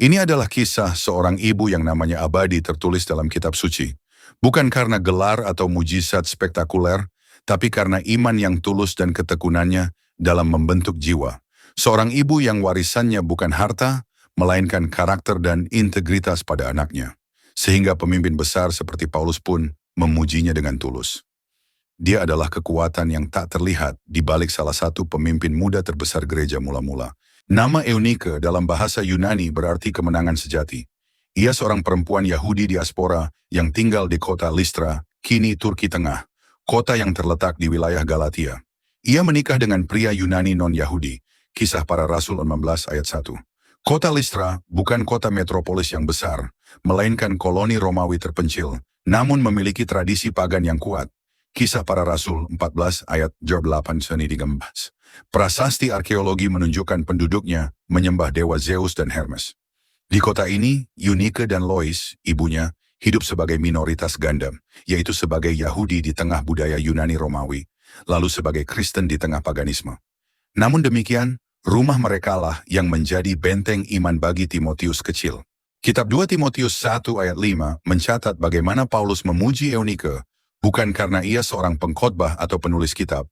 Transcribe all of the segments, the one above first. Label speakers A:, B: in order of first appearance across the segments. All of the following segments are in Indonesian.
A: Ini adalah kisah seorang ibu yang namanya Abadi tertulis dalam kitab suci. Bukan karena gelar atau mujizat spektakuler, tapi karena iman yang tulus dan ketekunannya dalam membentuk jiwa. Seorang ibu yang warisannya bukan harta, melainkan karakter dan integritas pada anaknya. Sehingga pemimpin besar seperti Paulus pun memujinya dengan tulus. Dia adalah kekuatan yang tak terlihat di balik salah satu pemimpin muda terbesar gereja mula-mula. Nama Eunike dalam bahasa Yunani berarti kemenangan sejati. Ia seorang perempuan Yahudi diaspora yang tinggal di kota Listra, kini Turki Tengah, kota yang terletak di wilayah Galatia. Ia menikah dengan pria Yunani non-Yahudi, Kisah Para Rasul 16 ayat 1. Kota Listra bukan kota metropolis yang besar, melainkan koloni Romawi terpencil, namun memiliki tradisi pagan yang kuat. Kisah Para Rasul 14 ayat 8-13. Prasasti arkeologi menunjukkan penduduknya menyembah dewa Zeus dan Hermes. Di kota ini, Eunike dan Lois, ibunya, hidup sebagai minoritas ganda, yaitu sebagai Yahudi di tengah budaya Yunani Romawi, lalu sebagai Kristen di tengah paganisme. Namun demikian, rumah merekalah yang menjadi benteng iman bagi Timotius kecil. Kitab 2 Timotius 1 ayat 5 mencatat bagaimana Paulus memuji Eunike, bukan karena ia seorang pengkhotbah atau penulis kitab,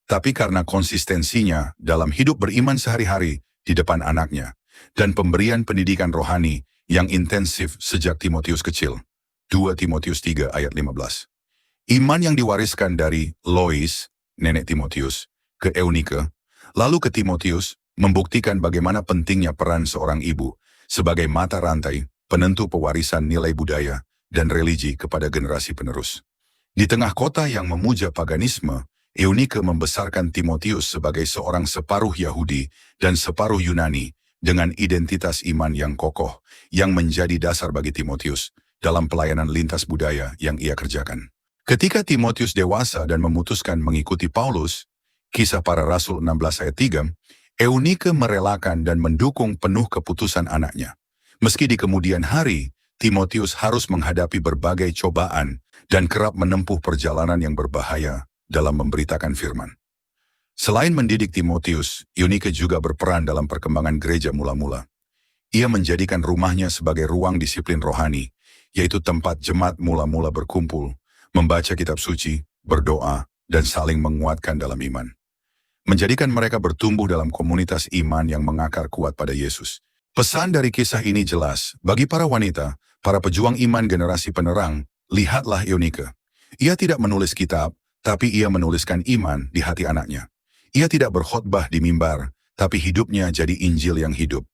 A: tapi karena konsistensinya dalam hidup beriman sehari-hari di depan anaknya, dan pemberian pendidikan rohani yang intensif sejak Timotius kecil. 2 Timotius 3 ayat 15. Iman yang diwariskan dari Lois, nenek Timotius, ke Eunike, lalu ke Timotius, membuktikan bagaimana pentingnya peran seorang ibu sebagai mata rantai, penentu pewarisan nilai budaya dan religi kepada generasi penerus. Di tengah kota yang memuja paganisme, Eunike membesarkan Timotius sebagai seorang separuh Yahudi dan separuh Yunani dengan identitas iman yang kokoh yang menjadi dasar bagi Timotius dalam pelayanan lintas budaya yang ia kerjakan. Ketika Timotius dewasa dan memutuskan mengikuti Paulus, Kisah Para Rasul 16 ayat 3, Eunike merelakan dan mendukung penuh keputusan anaknya. Meski di kemudian hari, Timotius harus menghadapi berbagai cobaan dan kerap menempuh perjalanan yang berbahaya dalam memberitakan firman. Selain mendidik Timotius, Eunike juga berperan dalam perkembangan gereja mula-mula. Ia menjadikan rumahnya sebagai ruang disiplin rohani, yaitu tempat jemaat mula-mula berkumpul, membaca kitab suci, berdoa, dan saling menguatkan dalam iman. Menjadikan mereka bertumbuh dalam komunitas iman yang mengakar kuat pada Yesus. Pesan dari kisah ini jelas, bagi para wanita, para pejuang iman generasi penerang, lihatlah Eunike. Ia tidak menulis kitab, tapi ia menuliskan iman di hati anaknya. Ia tidak berkhotbah di mimbar, tapi hidupnya jadi Injil yang hidup.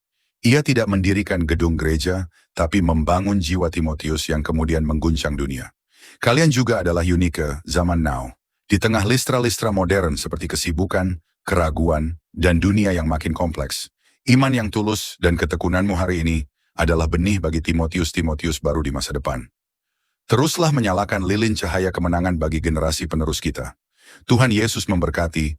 A: Ia tidak mendirikan gedung gereja, tapi membangun jiwa Timotius yang kemudian mengguncang dunia. Kalian juga adalah Eunike zaman now. Di tengah listra-listra modern seperti kesibukan, keraguan, dan dunia yang makin kompleks, iman yang tulus dan ketekunanmu hari ini adalah benih bagi Timotius baru di masa depan. Teruslah menyalakan lilin cahaya kemenangan bagi generasi penerus kita. Tuhan Yesus memberkati.